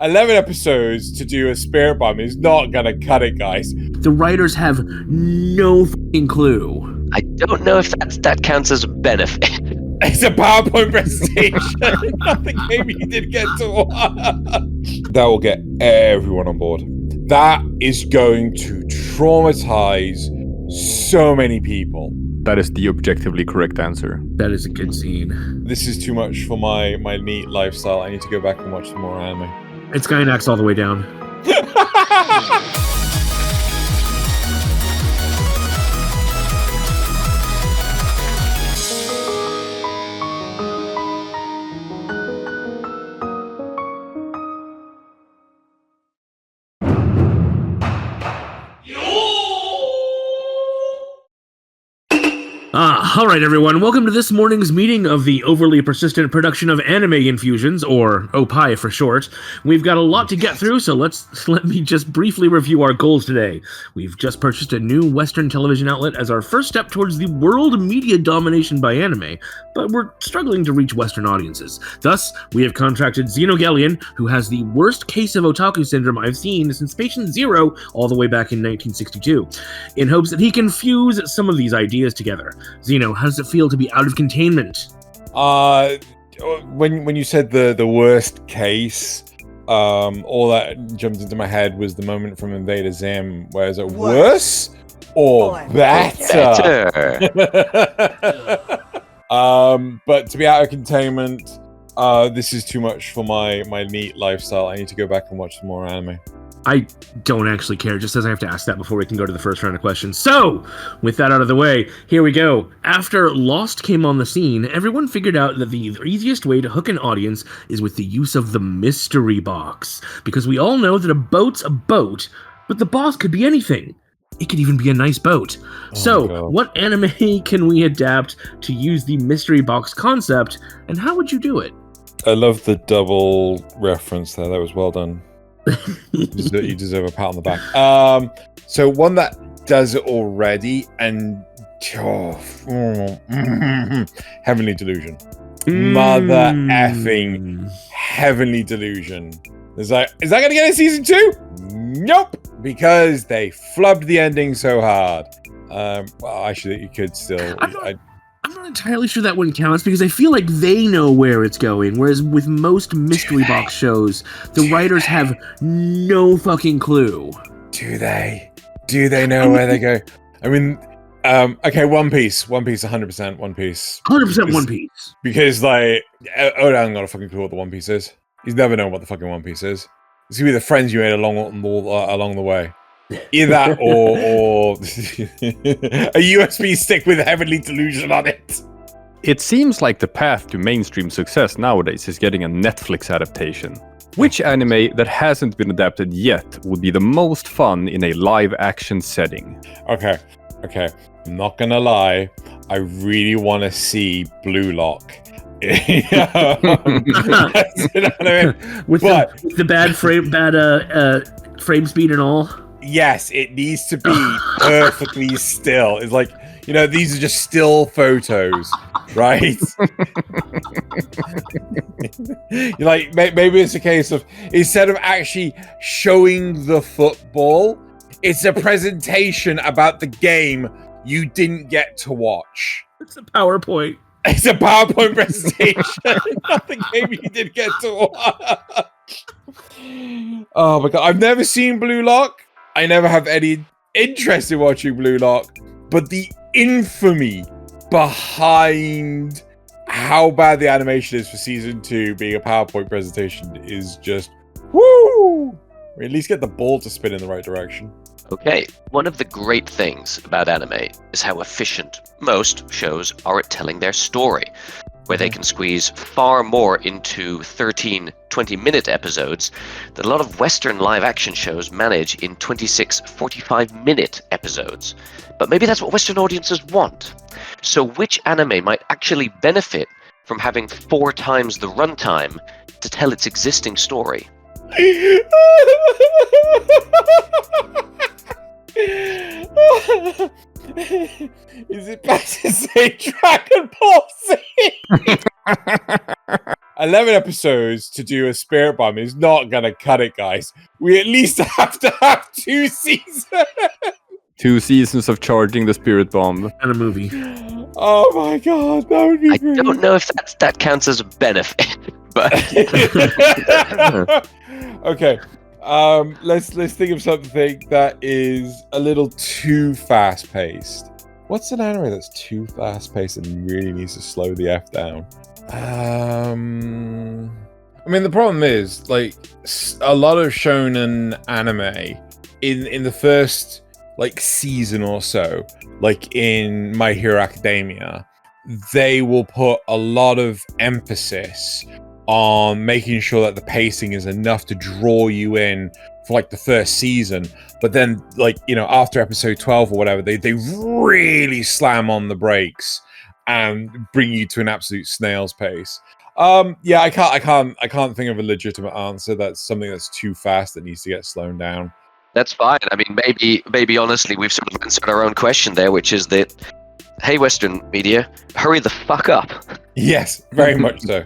11 episodes to do a spirit bomb is not gonna cut it, guys. The writers have no fucking clue. I don't know if that counts as a benefit. It's a PowerPoint presentation. Nothing maybe you did get to watch. That will get everyone on board. That is going to traumatize so many people. That is the objectively correct answer. That is a good scene. This is too much for my neat lifestyle. I need to go back and watch some more anime. It's Gainax all the way down. All right, everyone. Welcome to this morning's meeting of the overly persistent production of anime infusions, or O.P.P.A.I for short. We've got a lot to get through, so let me just briefly review our goals today. We've just purchased a new Western television outlet as our first step towards the world media domination by anime, but we're struggling to reach Western audiences. Thus, we have contracted Xeno, who has the worst case of otaku syndrome I've seen since Patient Zero all the way back in 1962, in hopes that he can fuse some of these ideas together. Xeno, how does it feel to be out of containment? When you said the worst case, all that jumped into my head was the moment from Invader Zim, where is it worse or better? But to be out of containment, this is too much for my neat lifestyle. I need to go back and watch some more anime. I don't actually care, just as I have to ask that before we can go to the first round of questions. So, with that out of the way, here we go. After Lost came on the scene, everyone figured out that the easiest way to hook an audience is with the use of the mystery box. Because we all know that a boat's a boat, but the boss could be anything. It could even be a nice boat. What anime can we adapt to use the mystery box concept, and how would you do it? I love the double reference there. That was well done. You deserve a pat on the back. So one that does it already, and Heavenly Delusion. Mother effing Heavenly Delusion. It's like, is that gonna get a season 2? Nope, because they flubbed the ending so hard. Well, actually, you could still. I'm not entirely sure that one counts because I feel like they know where it's going, whereas with most mystery box shows, the writers have no fucking clue. Do they? Do they know where they go? I mean, okay, One Piece, 100% One Piece. 100% One Piece. Because, like, Oda hasn't got a fucking clue what the One Piece is. He's never known what the fucking One Piece is. It's gonna be the friends you made along the way. Either that or a USB stick with Heavenly Delusion on it. It seems like the path to mainstream success nowadays is getting a Netflix adaptation. Which anime that hasn't been adapted yet would be the most fun in a live-action setting? Okay. I'm not gonna lie. I really want to see Blue Lock. You know what I mean? With the bad frame speed and all. Yes, it needs to be perfectly still. It's like, you know, these are just still photos, right? You're like, maybe it's a case of, instead of actually showing the football, it's a presentation about the game you didn't get to watch. It's a PowerPoint. It's a PowerPoint presentation. Nothing maybe you did get to watch. Oh my god, I've never seen Blue Lock. I never have any interest in watching Blue Lock, but the infamy behind how bad the animation is for season 2 being a PowerPoint presentation is just woo! We at least get the ball to spin in the right direction. Okay, one of the great things about anime is how efficient most shows are at telling their story, where they can squeeze far more into 13 20-minute episodes that a lot of Western live-action shows manage in 26 45-minute episodes. But maybe that's what Western audiences want. So which anime might actually benefit from having 4 times the runtime to tell its existing story? Is it best to say Dragon Ball Z? 11 episodes to do a spirit bomb is not going to cut it, guys. We at least have to have 2 seasons. 2 seasons of charging the spirit bomb. And a movie. Oh my god, that would be I great. don't know if that counts as a benefit, but Okay. Let's think of something that is a little too fast-paced. What's an anime that's too fast-paced and really needs to slow the F down? I mean, the problem is, like, a lot of shonen anime in the first, like, season or so, like in My Hero Academia, they will put a lot of emphasis on making sure that the pacing is enough to draw you in for like the first season, but then, like, you know, after episode 12 or whatever, they really slam on the brakes and bring you to an absolute snail's pace. Yeah, I can't think of a legitimate answer. That's something that's too fast that needs to get slowed down. that's fine. I mean, maybe honestly, we've sort of answered our own question there, which is that, hey, Western media, hurry the fuck up. Yes, very much so.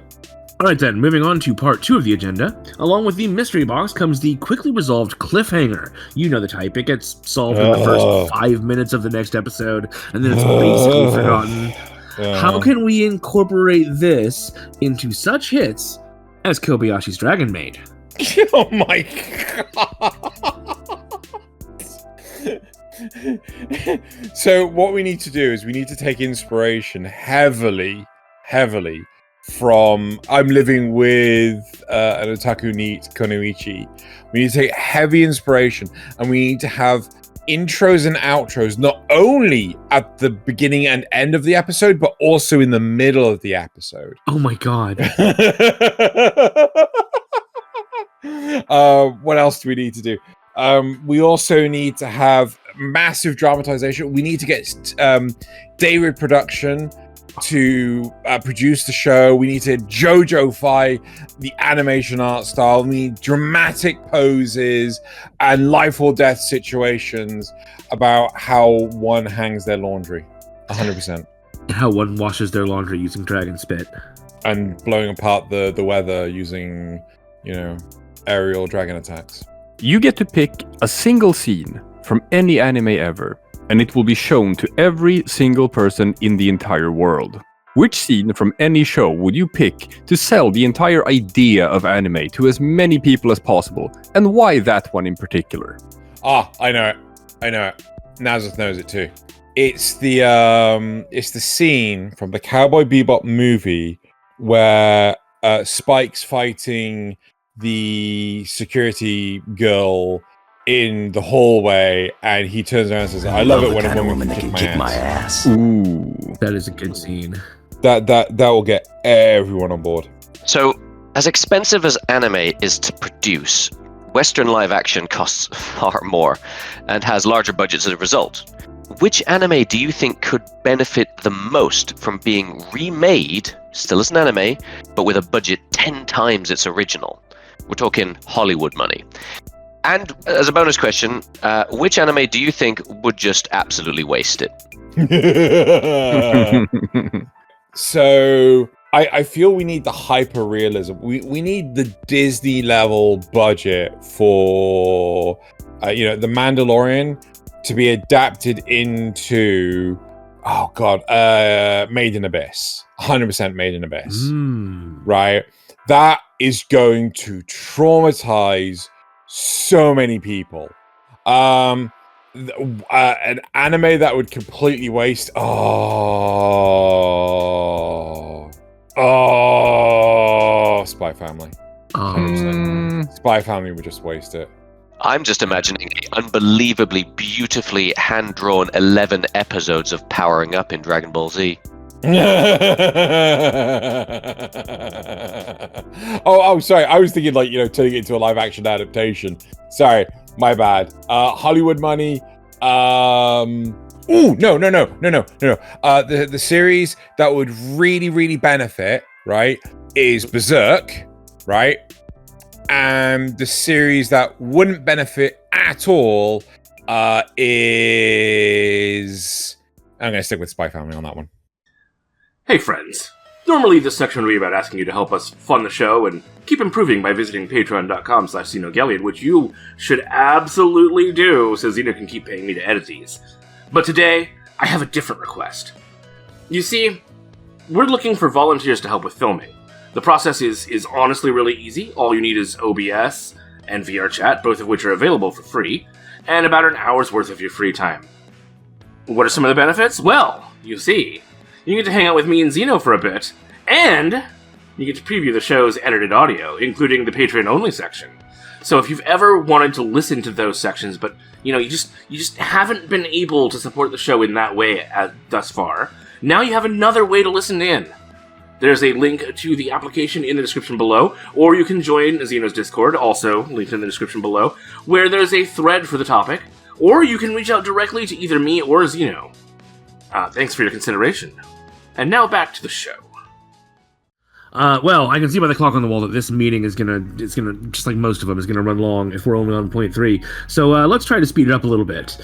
Alright then, moving on to part 2 of the agenda. Along with the mystery box comes the quickly resolved cliffhanger. You know the type. It gets solved in the first 5 minutes of the next episode, and then it's basically forgotten. How can we incorporate this into such hits as Kobayashi's Dragon Maid? Oh my god! So what we need to do is we need to take inspiration heavily from I'm Living with an Otaku Neat Konoichi. We need to take heavy inspiration, and we need to have intros and outros not only at the beginning and end of the episode, but also in the middle of the episode. Oh my god. What else do we need to do? We also need to have massive dramatization. We need to get David Production to produce the show. We need to JoJo-fy the animation art style. We need dramatic poses and life or death situations about how one hangs their laundry. 100%. How one washes their laundry using dragon spit. And blowing apart the weather using, you know, aerial dragon attacks. You get to pick a single scene from any anime ever, and it will be shown to every single person in the entire world. Which scene from any show would you pick to sell the entire idea of anime to as many people as possible, and why that one in particular? Ah, I know it. Nasuth knows it too. It's the scene from the Cowboy Bebop movie where Spike's fighting the security girl in the hallway, and he turns around and says, "I love it when a woman can kick my ass." Ooh, That is a good scene. That will get everyone on board. So, as expensive as anime is to produce, Western live action costs far more and has larger budgets as a result. Which anime do you think could benefit the most from being remade, still as an anime, but with a budget 10 times its original? We're talking Hollywood money. And as a bonus question, which anime do you think would just absolutely waste it? So I feel we need the hyper realism. We need the Disney level budget for The Mandalorian to be adapted into Made in Abyss. 100% Made in Abyss. Right? That is going to traumatize so many people. An anime that would completely waste. Spy Family. 100%. Spy Family would just waste it. I'm just imagining the unbelievably beautifully hand-drawn 11 episodes of Powering Up in Dragon Ball Z. Sorry. I was thinking turning it into a live-action adaptation. Sorry, my bad. Hollywood money. No. The series that would really, really benefit, right, is Berserk, right? And the series that wouldn't benefit at all is... I'm going to stick with Spy Family on that one. Hey friends, Normally, this section would be about asking you to help us fund the show and keep improving by visiting patreon.com/XenoGellion, which you should absolutely do so Xeno can keep paying me to edit these. But today, I have a different request. You see, we're looking for volunteers to help with filming. The process is honestly really easy. All you need is OBS and VR chat, both of which are available for free, and about an hour's worth of your free time. What are some of the benefits? Well, you see, you get to hang out with me and Xeno for a bit, and you get to preview the show's edited audio, including the Patreon-only section. So if you've ever wanted to listen to those sections, but you just haven't been able to support the show in that way thus far, now you have another way to listen in. There's a link to the application in the description below, or you can join Xeno's Discord, also linked in the description below, where there's a thread for the topic, or you can reach out directly to either me or Xeno. Thanks for your consideration. And now back to the show. Well, I can see by the clock on the wall that this meeting is gonna, just like most of them, is gonna run long if we're only on point 3. So let's try to speed it up a little bit.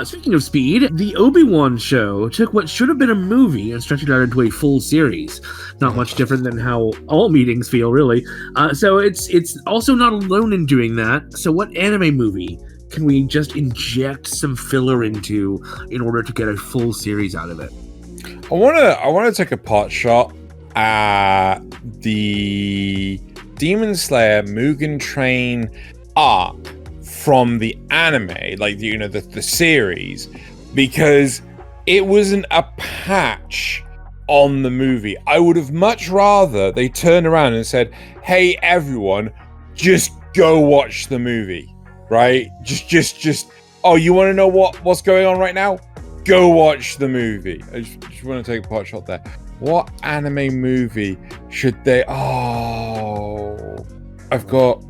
Speaking of speed, the Obi-Wan show took what should have been a movie and stretched it out into a full series. Not much different than how all meetings feel, really. So it's also not alone in doing that. So what anime movie can we just inject some filler into in order to get a full series out of it? I wanna take a pot shot at the Demon Slayer Mugen Train arc from the anime, like the series, because it wasn't a patch on the movie. I would have much rather they turned around and said, "Hey everyone, just go watch the movie." Right? Just oh, you want to know what's going on right now? Go watch the movie. I just want to take a pot shot there. What anime movie should they? Oh, I've got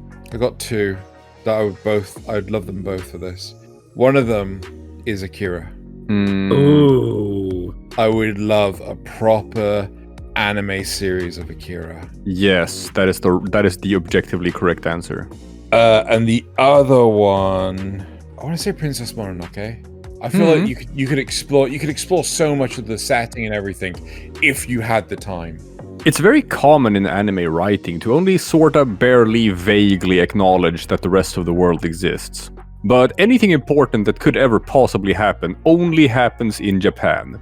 2 that I'd love them both for this. One of them is Akira. Ooh. I would love a proper anime series of Akira. Yes, that is the objectively correct answer. And the other one, I want to say Princess Mononoke. I feel like you could explore so much of the setting and everything if you had the time. It's very common in anime writing to only sort of barely vaguely acknowledge that the rest of the world exists. But anything important that could ever possibly happen only happens in Japan.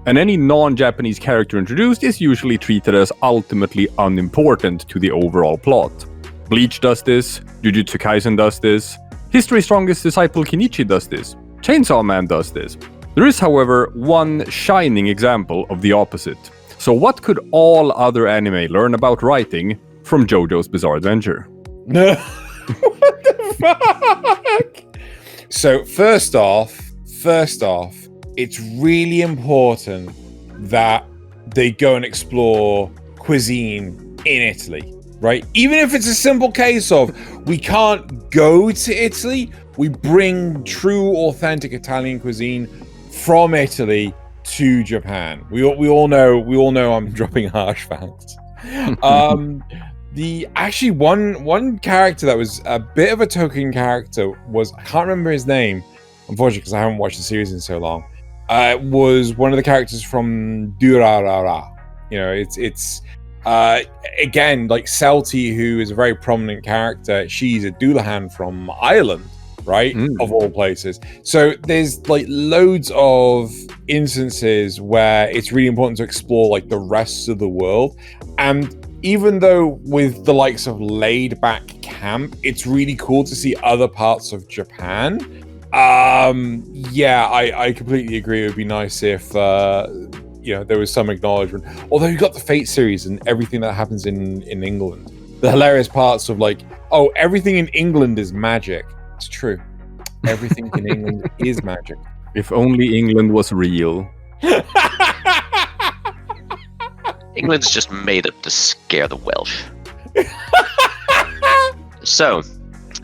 And any non-Japanese character introduced is usually treated as ultimately unimportant to the overall plot. Bleach does this, Jujutsu Kaisen does this, History's Strongest Disciple Kenichi does this, Chainsaw Man does this. There is, however, one shining example of the opposite. So what could all other anime learn about writing from JoJo's Bizarre Adventure? No. What the fuck? So first off, it's really important that they go and explore cuisine in Italy, right? Even if it's a simple case of we can't go to Italy, we bring true, authentic Italian cuisine from Italy to Japan. We all know I'm dropping harsh facts. Actually one character that was a bit of a token character was, I can't remember his name, unfortunately, because I haven't watched the series in so long. Was one of the characters from Durarara. It's again, like Celti, who is a very prominent character. She's a Dullahan from Ireland, right? Of all places. So there's like loads of instances where it's really important to explore like the rest of the world. And even though with the likes of Laid Back Camp, it's really cool to see other parts of Japan. Yeah, I completely agree. It would be nice if there was some acknowledgement. Although you got the Fate series and everything that happens in England. The hilarious parts of like, oh, everything in England is magic. It's true. Everything in England is magic. If only England was real. England's just made up to scare the Welsh. So,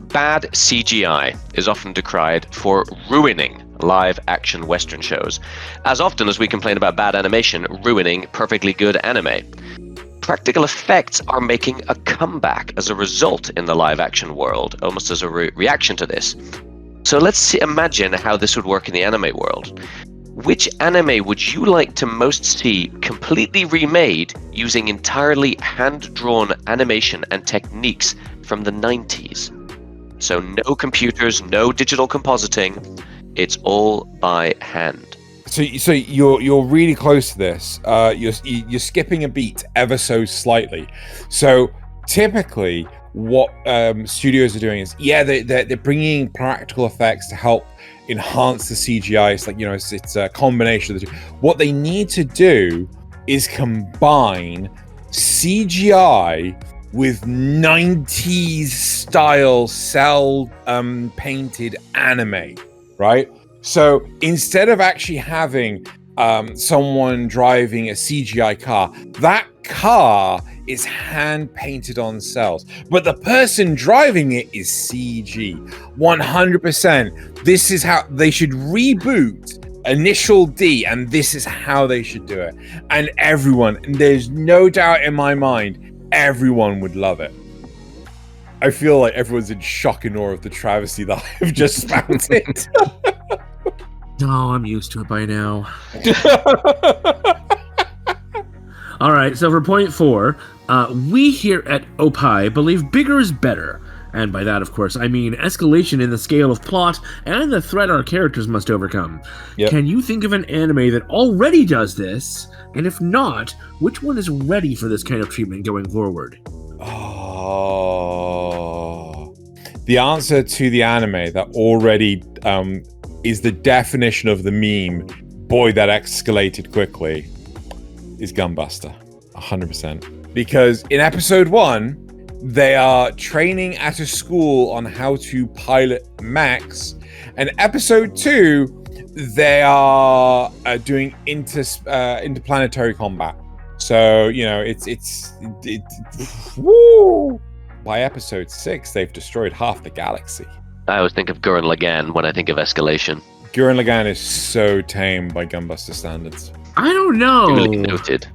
bad CGI is often decried for ruining live-action Western shows, as often as we complain about bad animation ruining perfectly good anime. Practical effects are making a comeback as a result in the live-action world, almost as a reaction to this. So let's imagine how this would work in the anime world. Which anime would you like to most see completely remade using entirely hand-drawn animation and techniques from the 90s? So no computers, no digital compositing. It's all by hand. So you're really close to this. You're skipping a beat ever so slightly. So typically, what studios are doing is they're bringing practical effects to help enhance the CGI. It's like, it's a combination of the two. What they need to do is combine CGI with 90s style cell painted anime, right? So instead of actually having someone driving a CGI car, that car is hand painted on cells, but the person driving it is CG. 100%. This is how they should reboot Initial D, and this is how they should do it. And there's no doubt in my mind, everyone would love it. I feel like everyone's in shock and awe of the travesty that I've just spouted. Oh, I'm used to it by now. All right, so for point 4, we here at O.P.P.A.I believe bigger is better. And by that, of course, I mean escalation in the scale of plot and the threat our characters must overcome. Yep. Can you think of an anime that already does this? And if not, which one is ready for this kind of treatment going forward? Oh, the answer to the anime that already is the definition of the meme, boy, that escalated quickly, is Gunbuster. 100%. Because in episode 1, they are training at a school on how to pilot mechs, and episode 2, they are doing interplanetary combat. So it's woo. By episode 6, they've destroyed half the galaxy. I always think of Gurren Lagann when I think of escalation. Gurren Lagann is so tame by Gunbuster standards. I don't know. Really noted.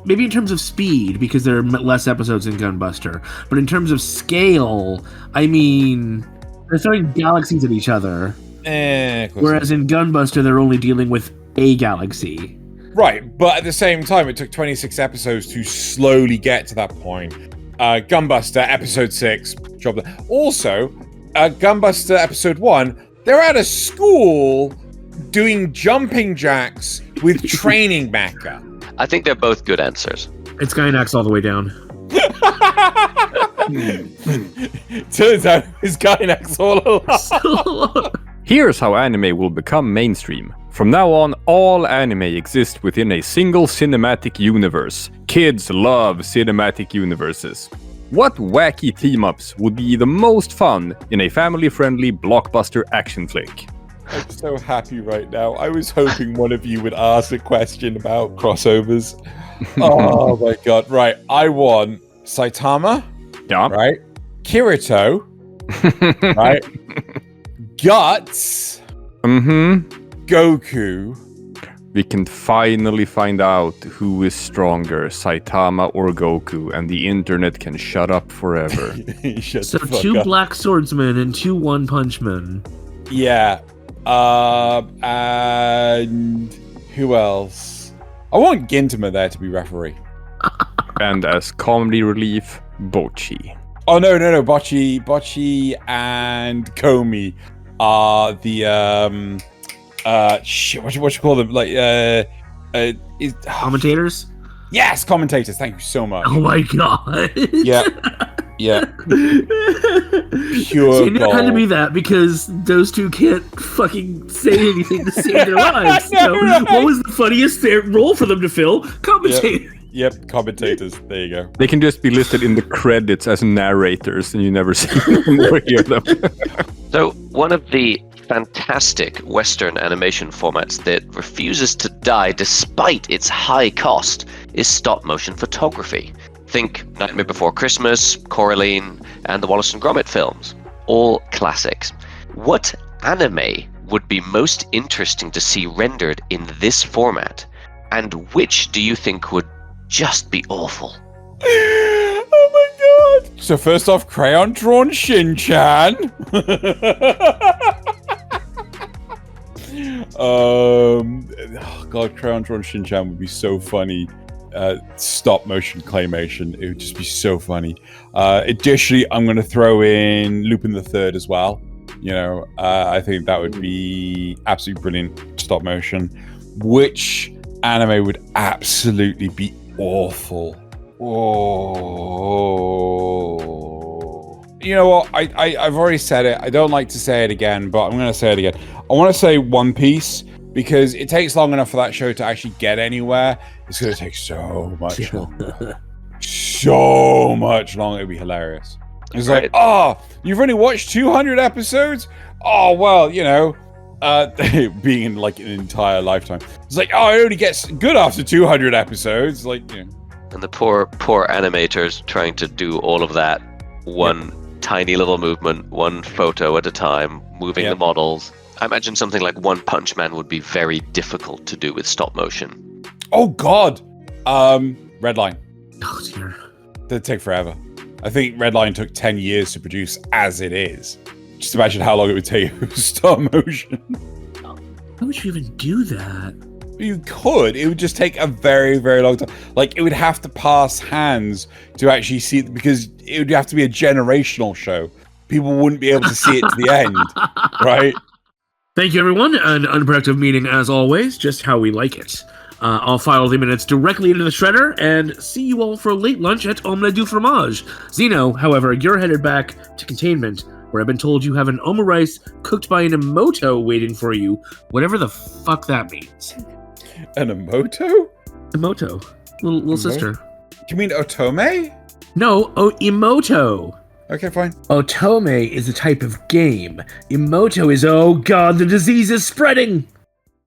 Maybe in terms of speed, because there are less episodes in Gunbuster. But in terms of scale, I mean, they're throwing galaxies at each other. Whereas in Gunbuster, they're only dealing with a galaxy. Right, but at the same time, it took 26 episodes to slowly get to that point. Gunbuster, episode 6, job done. Also, Gunbuster, episode 1, they're at a school doing jumping jacks with training mecha. I think they're both good answers. It's Gynax all the way down. Turns out it's Gynax all along. Here's how anime will become mainstream. From now on, all anime exists within a single cinematic universe. Kids love cinematic universes. What wacky team-ups would be the most fun in a family-friendly blockbuster action flick? I'm so happy right now. I was hoping one of you would ask a question about crossovers. Oh my god. Right. I want Saitama. Yeah. Right. Kirito. Right. Guts. Mm-hmm. Goku. We can finally find out who is stronger, Saitama or Goku, and the internet can shut up forever. So 2 black swordsmen and 2 one-punch-men. Yeah. And who else? I want Gintama there to be referee. And as comedy relief, Bocchi. Oh no! Bocchi and Komi are the what you call them? Like commentators? Yes, commentators. Thank you so much. Oh my god. Yeah. Yeah. Pure so you gold. had to be that because those two can't fucking say anything to save their lives. So right. What was the funniest role for them to fill? Commentator. Yep, commentators. There you go. They can just be listed in the credits as narrators and you never see them or hear them. So one of the fantastic Western animation formats that refuses to die despite its high cost is stop-motion photography. Think Nightmare Before Christmas, Coraline, and the Wallace and Gromit films. All classics. What anime would be most interesting to see rendered in this format? And which do you think would just be awful? Oh my god! So first off, crayon drawn Shin-chan. God, Crayon Drawn Shin-chan would be so funny. Stop motion claymation. It would just be so funny. Additionally, I'm going to throw in Lupin the Third as well. You know, I think that would be absolutely brilliant stop motion. Which anime would absolutely be awful? Oh, you know what? I've already said it. I don't like to say it again, but I'm going to say it again. I want to say One Piece because it takes long enough for that show to actually get anywhere. It's going to take so much longer. So much longer. It'd be hilarious. It's like, oh, you've only watched 200 episodes? Oh, well, you know, being like an entire lifetime. It's like, oh, it only gets good after 200 episodes. Like, you know. And the poor animators trying to do all of that one tiny little movement, one photo at a time, moving the models. I imagine something like One Punch Man would be very difficult to do with stop motion. Oh, God. Redline. Oh, dear. That'd take forever. I think Redline took 10 years to produce as it is. Just imagine how long it would take with stop motion. How would you even do that? You could. It would just take a very, very long time. Like, it would have to pass hands to actually see it, because it would have to be a generational show. People wouldn't be able to see it to the end, right? Thank you, everyone. An unproductive meeting, as always, just how we like it. I'll file the minutes directly into the shredder and see you all for a late lunch at Omelette du Fromage. Xeno, however, you're headed back to containment, where I've been told you have an omurice cooked by an emoto waiting for you, whatever the fuck that means. An emoto? Emoto. Little sister. Do you mean otome? No, emoto. Okay, fine. Otome is a type of game. Emoto is, oh god, the disease is spreading!